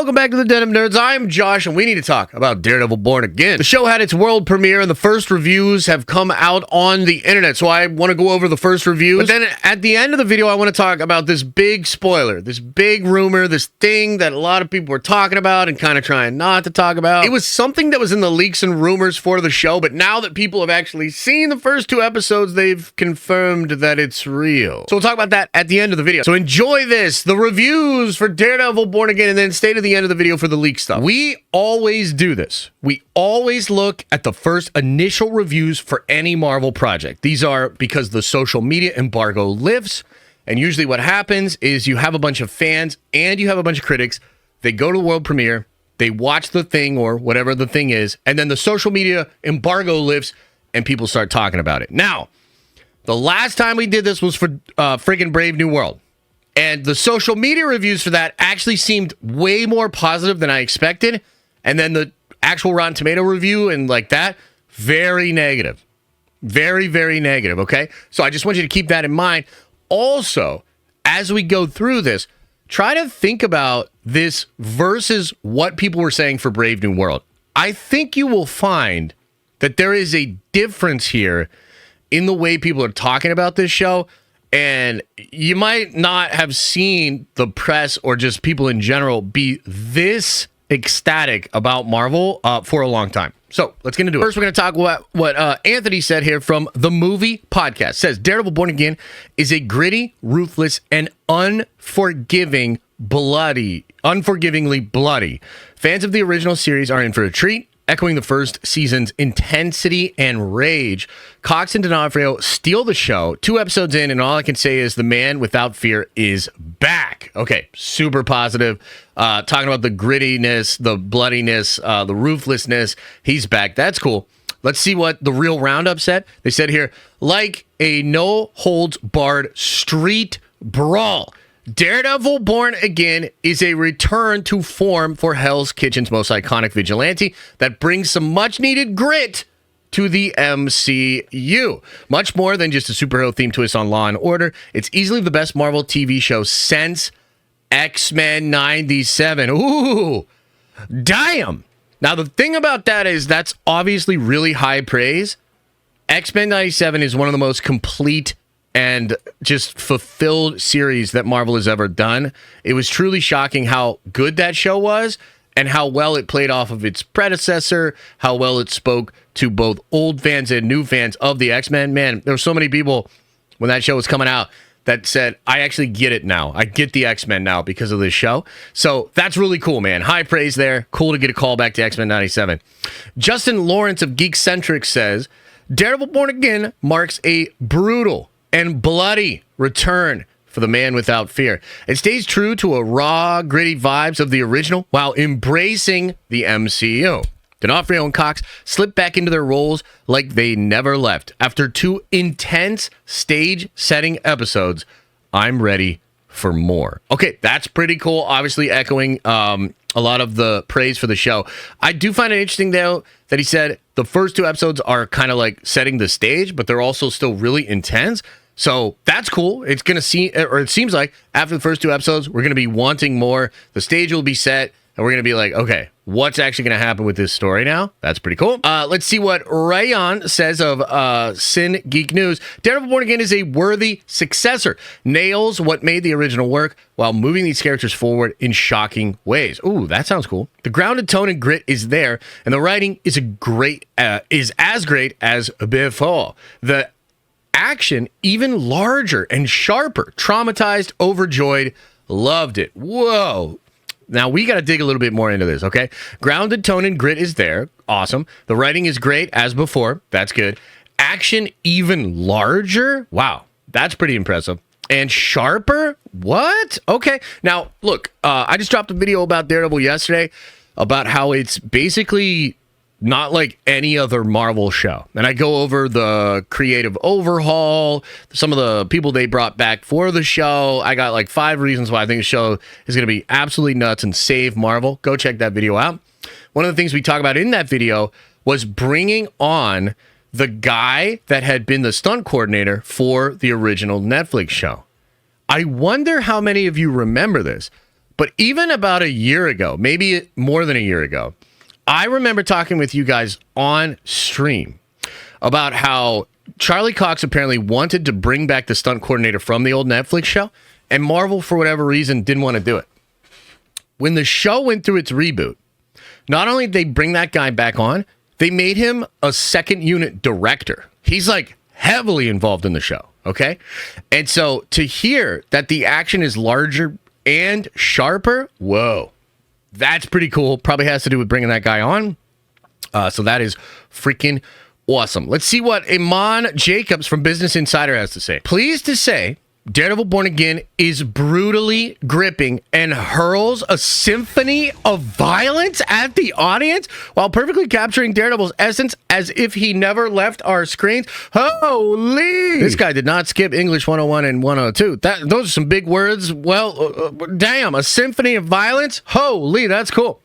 Welcome back to the Den of Nerds. I'm Josh, and we need to talk about Daredevil Born Again. The show had its world premiere, and the first reviews have come out on the internet, so I want to go over the first reviews. But then at the end of the video, I want to talk about this big spoiler, this big rumor, this thing that a lot of people were talking about and kind of trying not to talk about. It was something that was in the leaks and rumors for the show, but now that people have actually seen the first 2 episodes, they've confirmed that it's real. So we'll talk about that at the end of the video. So enjoy this, the reviews for Daredevil Born Again, and then stay to the end of the video for the leak stuff. We always do this. We always look at the first initial reviews for any Marvel project. These are because the social media embargo lifts, and usually what happens is you have a bunch of fans and you have a bunch of critics. They go to the world premiere, they watch the thing or whatever the thing is, and then the social media embargo lifts and people start talking about it. Now, the last time we did this was for friggin' Brave New World. And the social media reviews for that actually seemed way more positive than I expected. And then the actual Rotten Tomato review and like that, very negative. Very, very negative, okay? So I just want you to keep that in mind. Also, as we go through this, try to think about this versus what people were saying for Brave New World. I think you will find that there is a difference here in the way people are talking about this show. And you might not have seen the press or just people in general be this ecstatic about Marvel for a long time. So let's get into it. First, we're going to talk about what Anthony said here from the Movie Podcast. Says, Daredevil Born Again is a gritty, ruthless, and unforgivingly bloody. Fans of the original series are in for a treat. Echoing the first season's intensity and rage, Cox and D'Onofrio steal the show 2 episodes in, and all I can say is the man without fear is back. Okay, super positive. Talking about the grittiness, the bloodiness, the ruthlessness. He's back. That's cool. Let's see what the real roundup said. They said here, like a no-holds-barred street brawl, Daredevil Born Again is a return to form for Hell's Kitchen's most iconic vigilante that brings some much-needed grit to the MCU. Much more than just a superhero-themed twist on Law & Order, it's easily the best Marvel TV show since X-Men 97. Ooh, damn! Now, the thing about that is that's obviously really high praise. X-Men 97 is one of the most complete and just fulfilled series that Marvel has ever done. It was truly shocking how good that show was and how well it played off of its predecessor, how well it spoke to both old fans and new fans of the X-Men. Man, there were so many people when that show was coming out that said, I actually get it now. I get the X-Men now because of this show. So that's really cool, man. High praise there. Cool to get a call back to X-Men 97. Justin Lawrence of Geekcentric says, Daredevil Born Again marks a brutal and bloody return for the man without fear. It stays true to a raw, gritty vibes of the original while embracing the MCU. D'Onofrio and Cox slip back into their roles like they never left. After 2 intense stage-setting episodes, I'm ready for more. Okay, that's pretty cool. Obviously echoing a lot of the praise for the show. I do find it interesting, though, that he said the first 2 episodes are kind of like setting the stage, but they're also still really intense. So that's cool. It's going to see, or it seems like after the first 2 episodes, we're going to be wanting more. The stage will be set, and we're going to be like, okay, what's actually going to happen with this story now? That's pretty cool. Let's see what Rayon says of Sin Geek News. Daredevil Born Again is a worthy successor. Nails what made the original work while moving these characters forward in shocking ways. Ooh, that sounds cool. The grounded tone and grit is there, and the writing is as great as before. The action even larger and sharper. Traumatized, overjoyed, loved it. Whoa. Now we got to dig a little bit more into this, okay? Grounded tone and grit is there. Awesome. The writing is great as before. That's good. Action even larger. Wow. That's pretty impressive. And sharper? What? Okay. Now, look, I just dropped a video about Daredevil yesterday about how it's basically not like any other Marvel show. And I go over the creative overhaul, some of the people they brought back for the show. I got like 5 reasons why I think the show is going to be absolutely nuts and save Marvel. Go check that video out. One of the things we talk about in that video was bringing on the guy that had been the stunt coordinator for the original Netflix show. I wonder how many of you remember this, But even about a year ago, maybe more than a year ago, I remember talking with you guys on stream about how Charlie Cox apparently wanted to bring back the stunt coordinator from the old Netflix show, and Marvel, for whatever reason, didn't want to do it. When the show went through its reboot, not only did they bring that guy back on, they made him a second unit director. He's like heavily involved in the show, okay? And so to hear that the action is larger and sharper, whoa, that's pretty cool. Probably has to do with bringing that guy on. So that is freaking awesome. Let's see what Iman Jacobs from Business Insider has to say. Pleased to say, Daredevil Born Again is brutally gripping and hurls a symphony of violence at the audience while perfectly capturing Daredevil's essence as if he never left our screens. Holy! This guy did not skip English 101 and 102. Those are some big words. Well, damn, a symphony of violence? Holy, that's cool.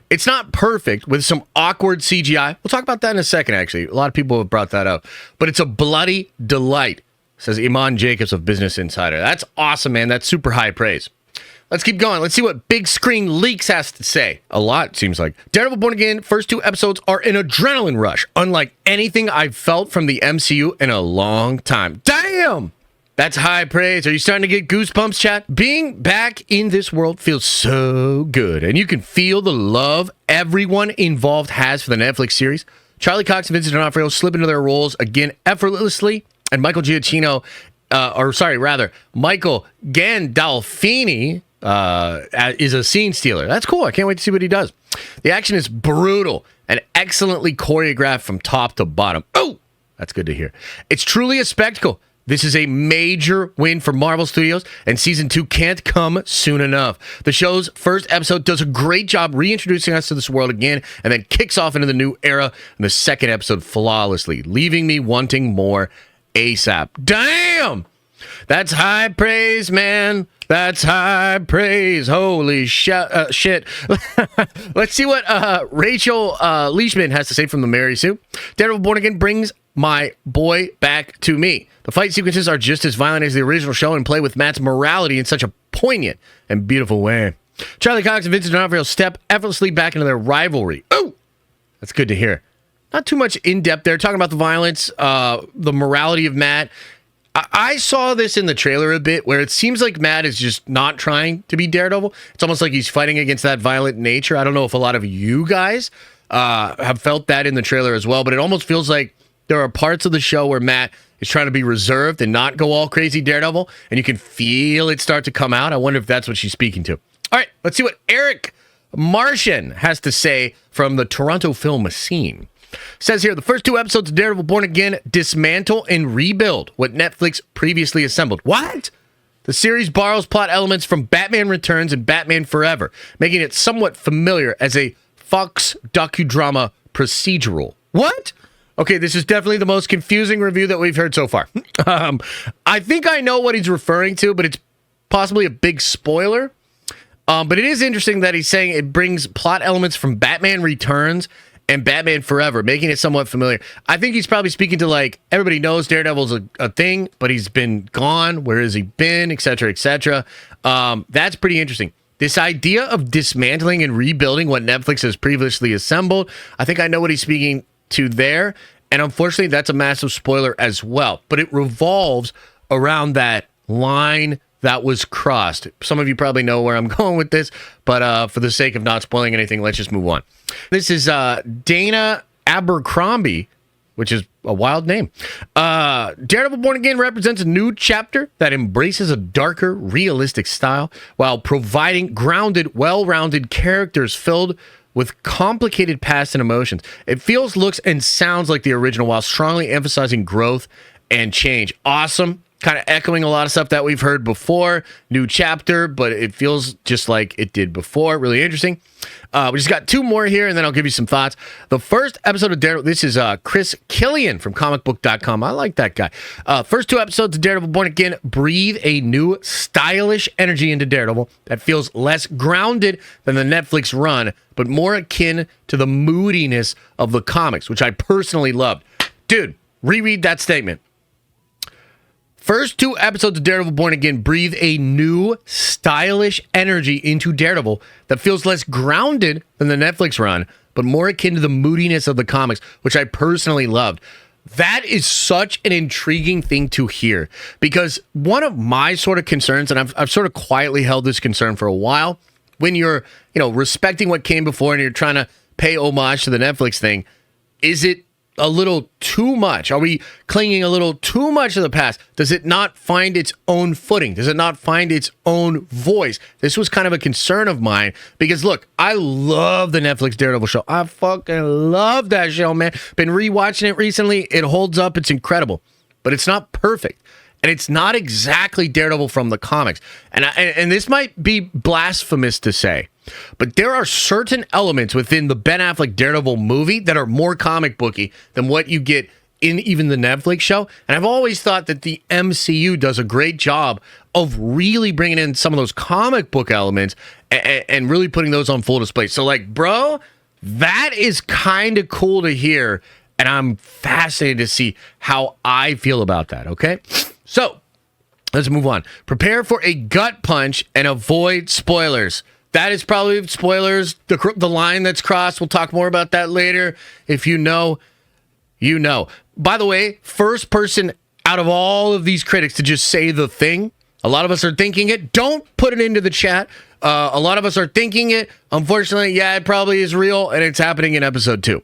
It's not perfect with some awkward CGI. We'll talk about that in a second, actually. A lot of people have brought that up. But it's a bloody delight, says Iman Jacobs of Business Insider. That's awesome, man. That's super high praise. Let's keep going. Let's see what Big Screen Leaks has to say. A lot, it seems like. Daredevil Born Again, first 2 episodes are an adrenaline rush, unlike anything I've felt from the MCU in a long time. Damn! That's high praise. Are you starting to get goosebumps, chat? Being back in this world feels so good, and you can feel the love everyone involved has for the Netflix series. Charlie Cox and Vincent D'Onofrio slip into their roles again effortlessly, and Michael Giacchino, Michael Gandolfini is a scene stealer. That's cool. I can't wait to see what he does. The action is brutal and excellently choreographed from top to bottom. Oh, that's good to hear. It's truly a spectacle. This is a major win for Marvel Studios, and Season 2 can't come soon enough. The show's first episode does a great job reintroducing us to this world again, and then kicks off into the new era in the second episode flawlessly, leaving me wanting more ASAP. Damn! That's high praise, man. That's high praise. Holy shit. Let's see what Rachel Leishman has to say from the Mary Sue. Daredevil Born Again brings my boy back to me. The fight sequences are just as violent as the original show and play with Matt's morality in such a poignant and beautiful way. Charlie Cox and Vincent D'Onofrio step effortlessly back into their rivalry. Oh, that's good to hear. Not too much in depth there, talking about the violence, the morality of Matt. I saw this in the trailer a bit, where it seems like Matt is just not trying to be Daredevil. It's almost like he's fighting against that violent nature. I don't know if a lot of you guys have felt that in the trailer as well, but it almost feels like there are parts of the show where Matt is trying to be reserved and not go all crazy Daredevil, and you can feel it start to come out. I wonder if that's what she's speaking to. All right, let's see what Eric Martian has to say from the Toronto film scene. Says here, the first 2 episodes of Daredevil Born Again dismantle and rebuild what Netflix previously assembled. What? The series borrows plot elements from Batman Returns and Batman Forever, making it somewhat familiar as a Fox docudrama procedural. What? Okay, this is definitely the most confusing review that we've heard so far. I think I know what he's referring to, but it's possibly a big spoiler. But it is interesting that he's saying it brings plot elements from Batman Returns and Batman Forever, making it somewhat familiar. I think he's probably speaking to, like, everybody knows Daredevil's a thing, but he's been gone. Where has he been? Et cetera, et cetera. That's pretty interesting. This idea of dismantling and rebuilding what Netflix has previously assembled, I think I know what he's speaking to there. And unfortunately, that's a massive spoiler as well. But it revolves around that line that was crossed. Some of you probably know where I'm going with this, but for the sake of not spoiling anything, let's just move on. This is Dana Abercrombie, which is a wild name. Daredevil Born Again represents a new chapter that embraces a darker, realistic style while providing grounded, well-rounded characters filled with complicated past and emotions. It feels, looks, and sounds like the original while strongly emphasizing growth and change. Awesome. Kind of echoing a lot of stuff that we've heard before. New chapter, but it feels just like it did before. Really interesting. We just got 2 more here, and then I'll give you some thoughts. The first episode of Daredevil, this is Chris Killian from comicbook.com. I like that guy. First 2 episodes of Daredevil Born Again breathe a new stylish energy into Daredevil that feels less grounded than the Netflix run, but more akin to the moodiness of the comics, which I personally loved. Dude, reread that statement. First 2 episodes of Daredevil Born Again breathe a new, stylish energy into Daredevil that feels less grounded than the Netflix run, but more akin to the moodiness of the comics, which I personally loved. That is such an intriguing thing to hear, because one of my sort of concerns, and I've sort of quietly held this concern for a while, when you're, respecting what came before and you're trying to pay homage to the Netflix thing, is it a little too much? Are we clinging a little too much to the past? Does it not find its own footing? Does it not find its own voice? This was kind of a concern of mine because, look, I love the Netflix Daredevil show. I fucking love that show, man. Been rewatching it recently. It holds up. It's incredible, but it's not perfect. And it's not exactly Daredevil from the comics. And this might be blasphemous to say, but there are certain elements within the Ben Affleck Daredevil movie that are more comic booky than what you get in even the Netflix show. And I've always thought that the MCU does a great job of really bringing in some of those comic book elements and really putting those on full display. So, like, bro, that is kind of cool to hear. And I'm fascinated to see how I feel about that, okay? So, let's move on. Prepare for a gut punch and avoid spoilers. That is probably spoilers, the line that's crossed. We'll talk more about that later. If you know, you know. By the way, first person out of all of these critics to just say the thing. A lot of us are thinking it. Don't put it into the chat. A lot of us are thinking it. Unfortunately, yeah, it probably is real, and it's happening in episode 2.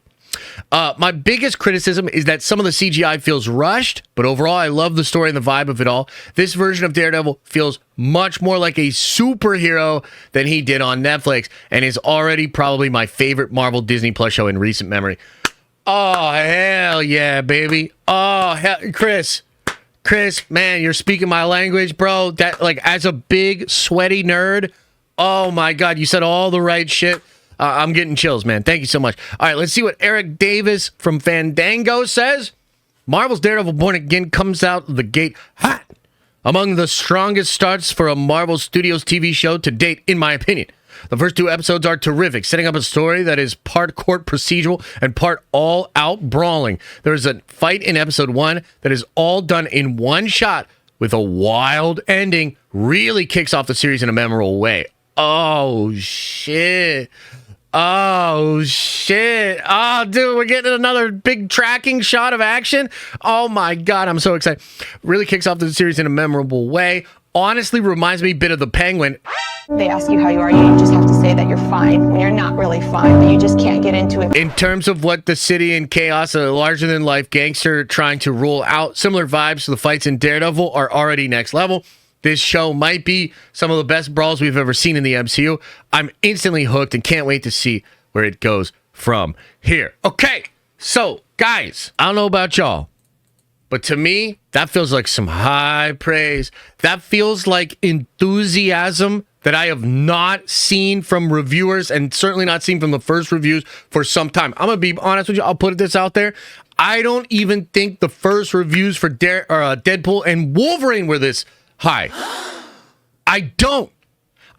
My biggest criticism is that some of the CGI feels rushed, but overall I love the story and the vibe of it all. This version of Daredevil feels much more like a superhero than he did on Netflix, and is already probably my favorite Marvel Disney Plus show in recent memory. Oh, hell yeah, baby. Oh, hell, Chris, man, you're speaking my language, bro. That, like, as a big sweaty nerd, oh my God, you said all the right shit. I'm getting chills, man. Thank you so much. All right, let's see what Eric Davis from Fandango says. Marvel's Daredevil Born Again comes out the gate hot. Among the strongest starts for a Marvel Studios TV show to date, in my opinion. The first 2 episodes are terrific, setting up a story that is part court procedural and part all-out brawling. There's a fight in episode 1 that is all done in one shot with a wild ending. Really kicks off the series in a memorable way. Oh, shit. Oh, shit. Oh, dude, we're getting another big tracking shot of action. Oh, my God, I'm so excited. Really kicks off the series in a memorable way. Honestly, reminds me a bit of the Penguin. They ask you how you are, you just have to say that you're fine when you're not really fine, but you just can't get into it. In terms of what the city in chaos, a larger-than-life gangster trying to rule out, similar vibes to the fights in Daredevil are already next level. This show might be some of the best brawls we've ever seen in the MCU. I'm instantly hooked and can't wait to see where it goes from here. Okay, so, guys, I don't know about y'all, but to me, that feels like some high praise. That feels like enthusiasm that I have not seen from reviewers, and certainly not seen from the first reviews for some time. I'm going to be honest with you. I'll put this out there. I don't even think the first reviews for Deadpool and Wolverine were this high. I don't.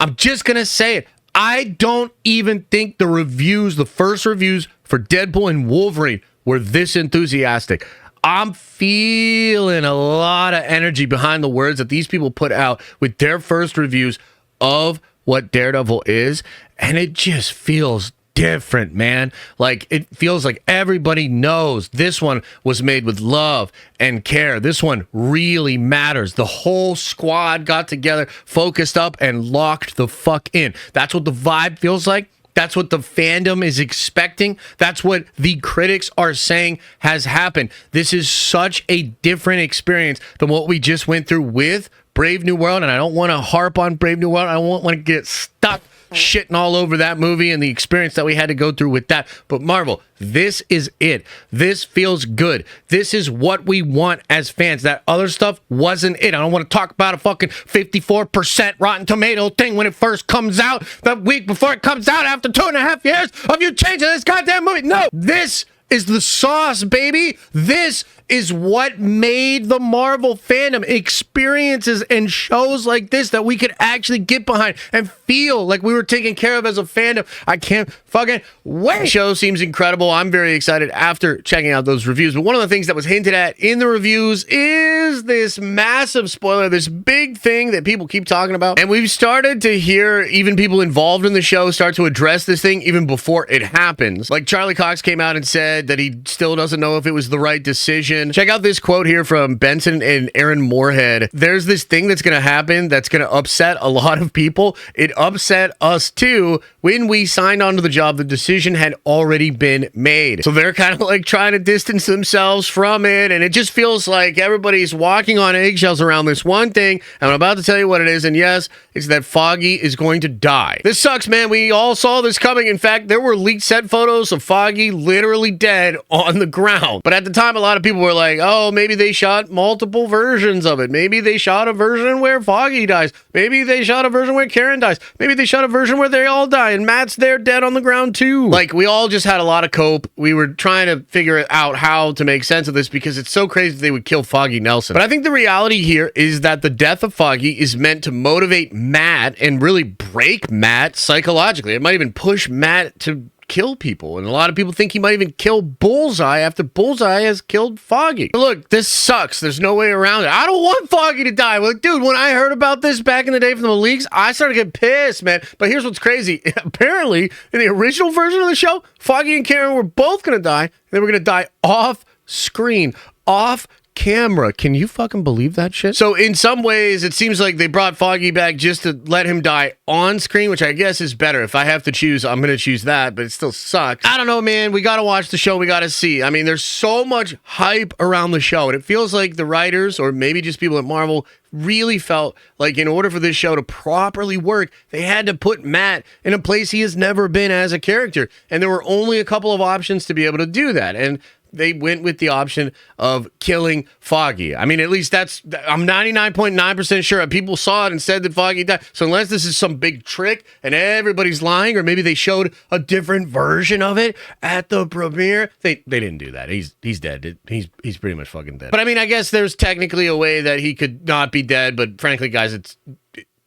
I'm just going to say it. I don't even think the first reviews for Deadpool and Wolverine were this enthusiastic. I'm feeling a lot of energy behind the words that these people put out with their first reviews of what Daredevil is, and it just feels different, man. Like, it feels like everybody knows this one was made with love and care. This one really matters. The whole squad got together, focused up, and locked the fuck in. That's what the vibe feels like. That's what the fandom is expecting. That's what the critics are saying has happened. This is such a different experience than what we just went through with Brave New World, and I don't want to harp on Brave New World. I don't want to get stuck shitting all over that movie and the experience that we had to go through with that. But Marvel, this is it. This feels good. This is what we want as fans. That other stuff wasn't it. I don't want to talk about a fucking 54% Rotten Tomato thing when it first comes out, the week before it comes out after 2.5 years of you changing this goddamn movie. No, this is the sauce, baby. This is what made the Marvel fandom experiences and shows like this that we could actually get behind and feel like we were taken care of as a fandom. I can't fucking wait. The show seems incredible. I'm very excited after checking out those reviews. But one of the things that was hinted at in the reviews is this massive spoiler, this big thing that people keep talking about. And we've started to hear even people involved in the show start to address this thing even before it happens. Like Charlie Cox came out and said that he still doesn't know if it was the right decision. Check out this quote here from Benson and Aaron Moorhead. There's this thing that's going to happen that's going to upset a lot of people. It upset us too. When we signed onto the job, the decision had already been made. So they're kind of like trying to distance themselves from it. And it just feels like everybody's walking on eggshells around this one thing. And I'm about to tell you what it is. And yes, it's that Foggy is going to die. This sucks, man. We all saw this coming. In fact, there were leaked set photos of Foggy literally dead on the ground. But at the time, a lot of people were like, oh, maybe they shot multiple versions of it. Maybe they shot a version where Foggy dies. Maybe they shot a version where Karen dies. Maybe they shot a version where they all die and Matt's there dead on the ground too. Like, we all just had a lot of cope. We were trying to figure out how to make sense of this because it's so crazy that they would kill Foggy Nelson. But I think the reality here is that the death of Foggy is meant to motivate Matt and really break Matt psychologically. It might even push Matt to kill people, and a lot of people think he might even kill Bullseye after Bullseye has killed Foggy. But look, this sucks. There's no way around it. I don't want Foggy to die. Like, dude, when I heard about this back in the day from the leaks, I started getting pissed, man. But here's what's crazy. Apparently, in the original version of the show, Foggy and Karen were both going to die. They were going to die off screen, off camera. Can you fucking believe that shit? So in some ways, it seems like they brought Foggy back just to let him die on screen, which I guess is better. If I have to choose, I'm going to choose that, but it still sucks. I don't know, man. We got to watch the show. We got to see. I mean, there's so much hype around the show, and it feels like the writers, or maybe just people at Marvel, really felt like in order for this show to properly work, they had to put Matt in a place he has never been as a character. And there were only a couple of options to be able to do that. And they went with the option of killing Foggy. I mean, at least I'm 99.9% sure people saw it and said that Foggy died. So unless this is some big trick and everybody's lying, or maybe they showed a different version of it at the premiere, they didn't do that. He's dead. He's pretty much fucking dead. But I mean, I guess there's technically a way that he could not be dead, but frankly, guys, it's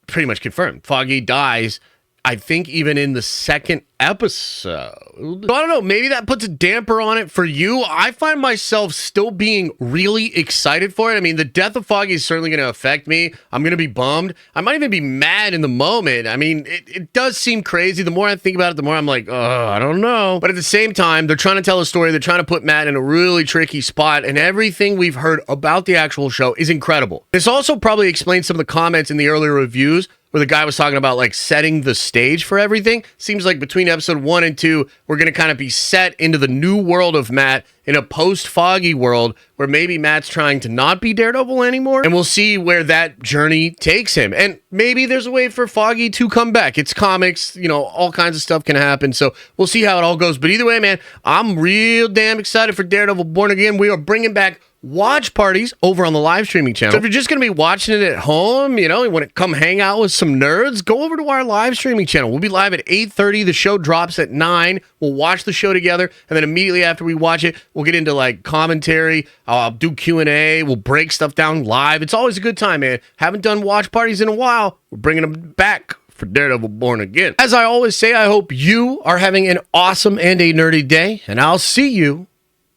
pretty much confirmed. Foggy dies, I think, even in the second episode. I don't know, maybe that puts a damper on it for you. I find myself still being really excited for it. I mean, the death of Foggy is certainly going to affect me. I'm going to be bummed. I might even be mad in the moment. I mean, it does seem crazy. The more I think about it, the more I'm like, oh, I don't know. But at the same time, they're trying to tell a story. They're trying to put Matt in a really tricky spot, and everything we've heard about the actual show is incredible. This also probably explains some of the comments in the earlier reviews where the guy was talking about like setting the stage for everything. Seems like between episode 1 and 2, we're going to kind of be set into the new world of Matt in a post-Foggy world where maybe Matt's trying to not be Daredevil anymore. And we'll see where that journey takes him. And maybe there's a way for Foggy to come back. It's comics, you know, all kinds of stuff can happen. So we'll see how it all goes. But either way, man, I'm real damn excited for Daredevil Born Again. We are bringing back watch parties over on the live streaming channel. So if you're just going to be watching it at home, you know, you want to come hang out with some nerds, go over to our live streaming channel. We'll be live at 8:30. The show drops at 9. We'll watch the show together. And then immediately after we watch it, we'll get into like commentary. I'll do Q&A. We'll break stuff down live. It's always a good time, man. Haven't done watch parties in a while. We're bringing them back for Daredevil Born Again. As I always say, I hope you are having an awesome and a nerdy day. And I'll see you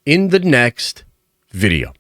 in the next video.